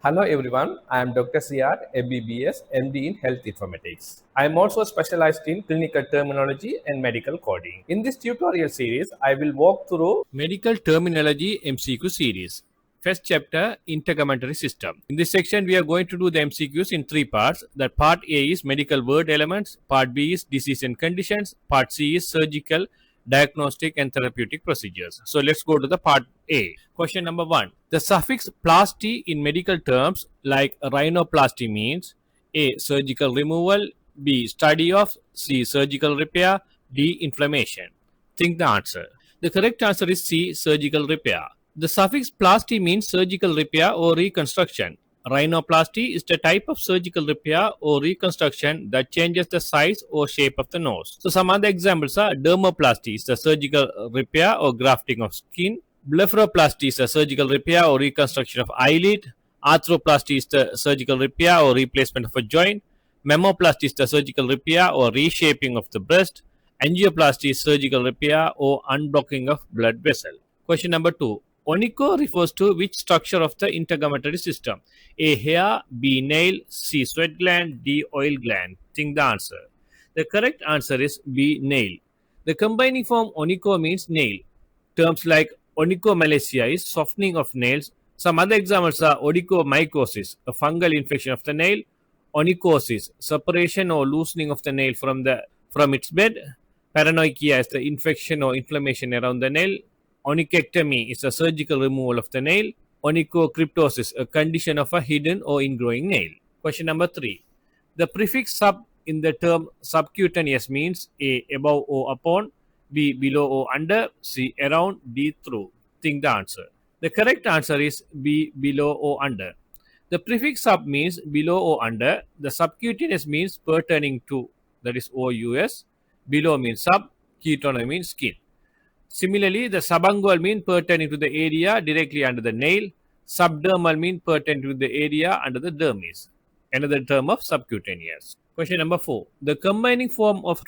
Hello everyone, I am Dr. CR, MBBS, MD in Health Informatics. I am also specialized in clinical terminology and medical coding. In this tutorial series, I will walk through Medical Terminology MCQ series. First chapter, Integumentary System. In this section, we are going to do the MCQs in three parts. That part A is medical word elements, part B is disease and conditions, part C is surgical, diagnostic and therapeutic procedures. So let's go to the part A. Question number 1. The suffix plasty in medical terms like rhinoplasty means A. Surgical removal, B. Study of, C. Surgical repair, D. Inflammation. Think the answer. The correct answer is C. Surgical repair. The suffix plasty means surgical repair or reconstruction. Rhinoplasty is the type of surgical repair or reconstruction that changes the size or shape of the nose. So some other examples are dermoplasty is the surgical repair or grafting of skin. Blepharoplasty is the surgical repair or reconstruction of eyelid. Arthroplasty is the surgical repair or replacement of a joint. Mammoplasty is the surgical repair or reshaping of the breast. Angioplasty is surgical repair or unblocking of blood vessel. Question number 2. Onycho refers to which structure of the integumentary system? A. Hair, B. Nail, C. Sweat gland, D. Oil gland. Think the answer. The correct answer is B. Nail. The combining form onycho means nail. Terms like onychomalacia is softening of nails. Some other examples are onychomycosis, a fungal infection of the nail. Onychosis, separation or loosening of the nail from its bed. Paranoikia is the infection or inflammation around the nail. Onychectomy is a surgical removal of the nail. Onychocryptosis, a condition of a hidden or ingrowing nail. Question number 3. The prefix sub in the term subcutaneous means A. Above or upon, B. Below or under, C. Around, D. Through. Think the answer. The correct answer is B. Below or under. The prefix sub means below or under. The subcutaneous means pertaining to, that is OUS. Below means sub, ketone means skin. Similarly, the subungual means pertaining to the area directly under the nail. Subdermal means pertaining to the area under the dermis. Another term of subcutaneous. Question number 4. The combining form of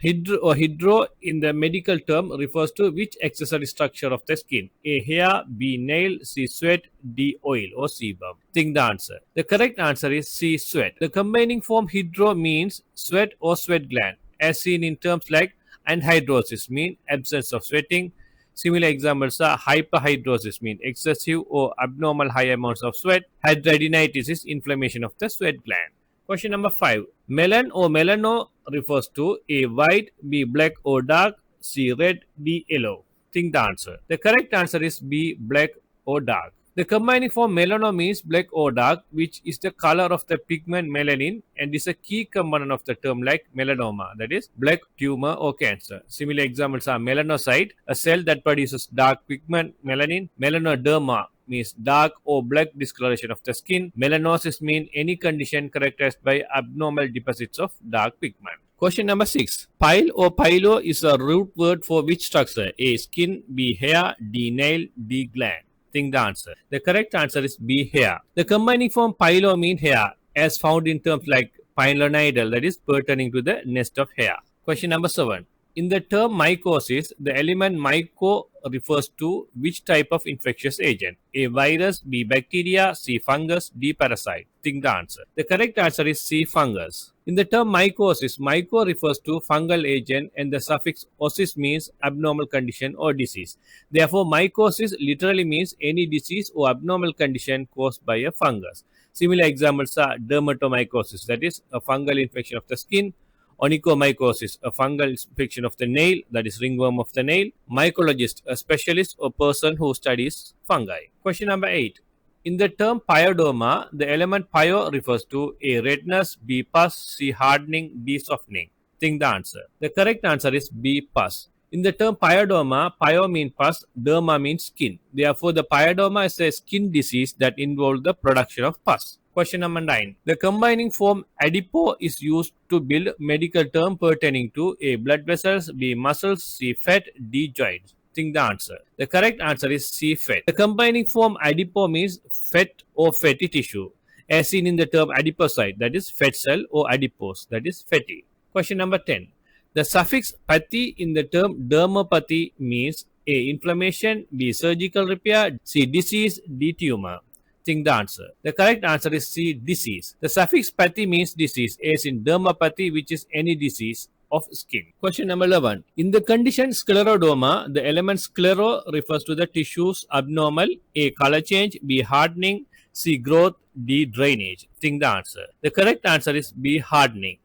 hydro in the medical term refers to which accessory structure of the skin? A. Hair, B. Nail, C. Sweat, D. Oil or sebum. Think the answer. The correct answer is C. Sweat. The combining form hydro means sweat or sweat gland, as seen in terms like anhydrosis mean absence of sweating. Similar examples are hyperhidrosis mean excessive or abnormal high amounts of sweat. Hidradenitis is inflammation of the sweat gland. Question number 5. Melan or melano refers to A. White, B. Black or dark, C. Red, D. Yellow. Think the answer. The correct answer is B. Black or dark. The combining form melano means black or dark, which is the color of the pigment melanin and is a key component of the term like melanoma, that is black tumor or cancer. Similar examples are melanocyte, a cell that produces dark pigment melanin. Melanoderma means dark or black discoloration of the skin. Melanosis means any condition characterized by abnormal deposits of dark pigment. Question number 6. Pile or pilo is a root word for which structure? A. Skin, B. Hair, D. Nail, D. Gland. Think the answer. The correct answer is B. Hair. The combining form pilo means hair, as found in terms like pilonidal, that is pertaining to the nest of hair. Question number 7. In the term mycosis, the element myco refers to which type of infectious agent? A. Virus, B. Bacteria, C. Fungus, D. Parasite. Think the answer. The correct answer is C. Fungus. In the term mycosis, myco refers to fungal agent and the suffix osis means abnormal condition or disease. Therefore, mycosis literally means any disease or abnormal condition caused by a fungus. Similar examples are dermatomycosis, that is a fungal infection of the skin. Onychomycosis, a fungal infection of the nail, that is ringworm of the nail. Mycologist, a specialist or person who studies fungi. Question number 8. In the term pyoderma, the element pyo refers to A. Redness, B. Pus, C. Hardening, D. Softening. Think the answer. The correct answer is B. Pus. In the term pyoderma, pyo means pus, derma means skin. Therefore, the pyoderma is a skin disease that involves the production of pus. Question number 9. The combining form adipo is used to build medical term pertaining to A. Blood vessels, B. Muscles, C. Fat, D. Joints. Think the answer. The correct answer is C. Fat. The combining form adipo means fat or fatty tissue, as seen in the term adipocyte, that is fat cell, or adipose, that is fatty. Question number 10. The suffix pathy in the term dermopathy means A. Inflammation, B. Surgical repair, C. Disease, D. Tumor. Think the answer. The correct answer is C, disease. The suffix pathy means disease, as in dermopathy, which is any disease of skin. Question number 11. In the condition scleroderma, the element sclero refers to the tissue's abnormal A. color change, B. hardening, C. growth, D. drainage. Think the answer. The correct answer is B. hardening.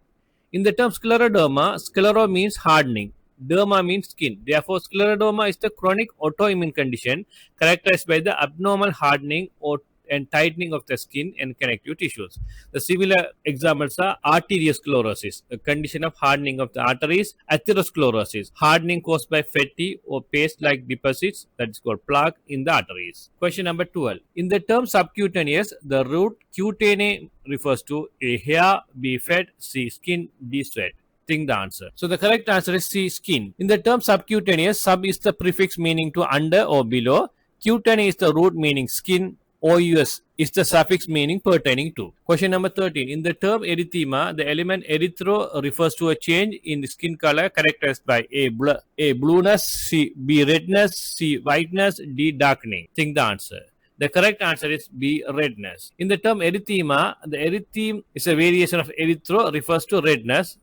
In the term scleroderma, sclero means hardening. Derma means skin. Therefore, scleroderma is the chronic autoimmune condition characterized by the abnormal hardening or and tightening of the skin and connective tissues. The similar examples are arteriosclerosis, a condition of hardening of the arteries; atherosclerosis, hardening caused by fatty or paste-like deposits, that is called plaque, in the arteries. Question number 12. In the term subcutaneous, the root cutane refers to A. hair, B. fat, C. skin, D. sweat. Think the answer. So the correct answer is C, skin. In the term subcutaneous, sub is the prefix meaning to under or below. Cutane is the root meaning skin. OUS is the suffix meaning pertaining to. Question number 13. In the term erythema, the element erythro refers to a change in the skin color characterized by A. blueness, C. B. redness, C. whiteness, D. darkening. Think the answer. The correct answer is B, redness. In the term erythema, the erytheme is a variation of erythro, refers to redness.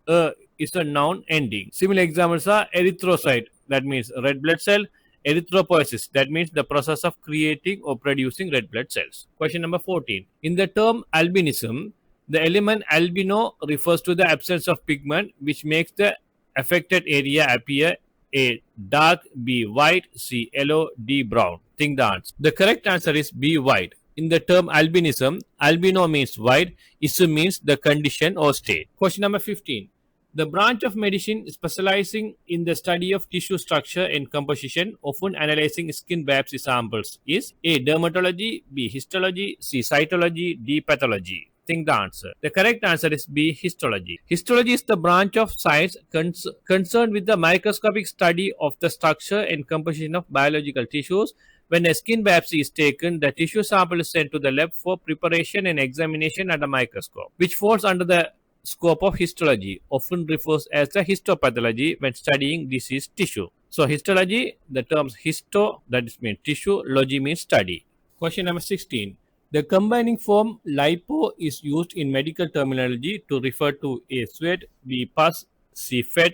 Is a noun ending. Similar examples are erythrocyte, that means red blood cell; erythropoiesis, that means the process of creating or producing red blood cells. Question number 14. In the term albinism, the element albino refers to the absence of pigment which makes the affected area appear A. dark, B. white, C. yellow, D. brown. Think the answer. The correct answer is B. white. In the term albinism, albino means white, ism means the condition or state. Question number 15. The branch of medicine specializing in the study of tissue structure and composition, often analyzing skin biopsy samples, is A. dermatology, B. histology, C. cytology, D. pathology. Think the answer. The correct answer is B. histology. Histology is the branch of science concerned with the microscopic study of the structure and composition of biological tissues. When a skin biopsy is taken, the tissue sample is sent to the lab for preparation and examination under a microscope, which falls under the scope of histology, often refers as the histopathology when studying diseased tissue. So histology, the terms histo, that is means tissue, logy means study. Question number 16. The combining form lipo is used in medical terminology to refer to A. sweat, B. pus, C. fat,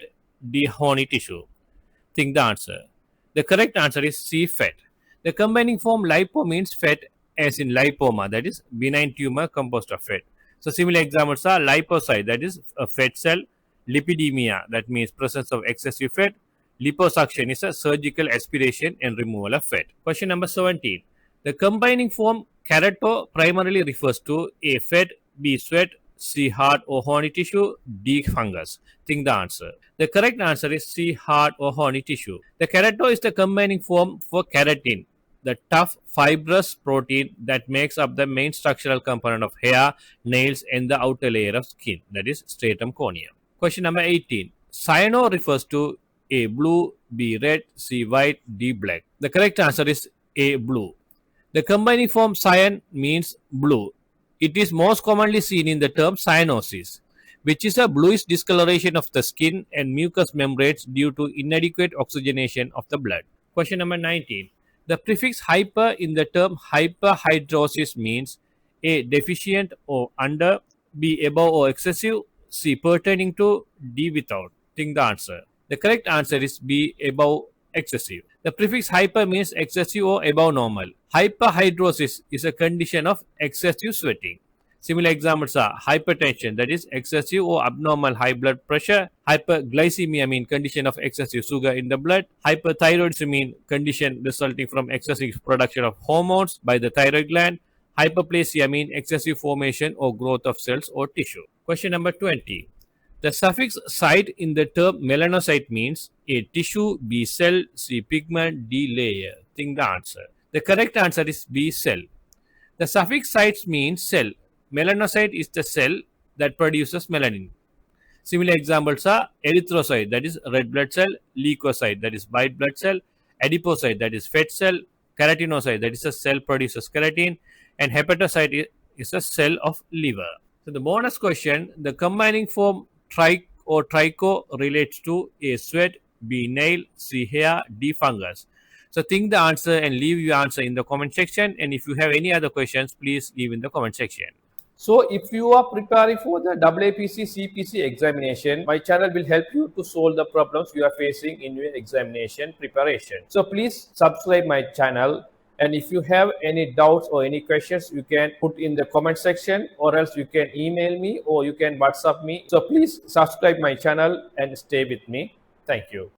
D. horny tissue. Think the answer. The correct answer is C. fat. The combining form lipo means fat, as in lipoma, that is benign tumor composed of fat. So similar examples are lipocyte, that is a fat cell; lipidemia, that means presence of excessive fat; liposuction is a surgical aspiration and removal of fat. Question number 17. The combining form kerato primarily refers to A. fat, B. sweat, C. hard or horny tissue, D. fungus. Think the answer. The correct answer is C. hard or horny tissue. The kerato is the combining form for keratin, the tough fibrous protein that makes up the main structural component of hair, nails, and the outer layer of skin, that is stratum corneum. Question number 18. Cyano refers to A. blue, B. red, C. white, D. black. The correct answer is A. blue. The combining form cyan means blue. It is most commonly seen in the term cyanosis, which is a bluish discoloration of the skin and mucous membranes due to inadequate oxygenation of the blood. Question number 19. The prefix hyper in the term hyperhidrosis means A. deficient or under, B. above or excessive, C. pertaining to, D. without. Think the answer. The correct answer is B. above excessive. The prefix hyper means excessive or above normal. Hyperhidrosis is a condition of excessive sweating. Similar examples are hypertension, that is excessive or abnormal high blood pressure; hyperglycemia mean condition of excessive sugar in the blood; hyperthyroidism mean condition resulting from excessive production of hormones by the thyroid gland; hyperplasia mean excessive formation or growth of cells or tissue. Question number 20. The suffix site in the term melanocyte means A. tissue, B. cell, C. pigment, D. layer. Think the answer. The correct answer is B. cell. The suffix sites means cell. Melanocyte is the cell that produces melanin. Similar examples are erythrocyte, that is red blood cell; leukocyte, that is white blood cell; adipocyte, that is fat cell; keratinocyte, that is a cell produces keratin; and hepatocyte is a cell of liver. So the bonus question, the combining form trich or tricho relates to A. sweat, B. nail, C. hair, D. fungus. So think the answer and leave your answer in the comment section. And if you have any other questions, please leave in the comment section. So if you are preparing for the AAPC CPC examination, my channel will help you to solve the problems you are facing in your examination preparation. So please subscribe my channel. And if you have any doubts or any questions, you can put in the comment section, or else you can email me or you can WhatsApp me. So please subscribe my channel and stay with me. Thank you.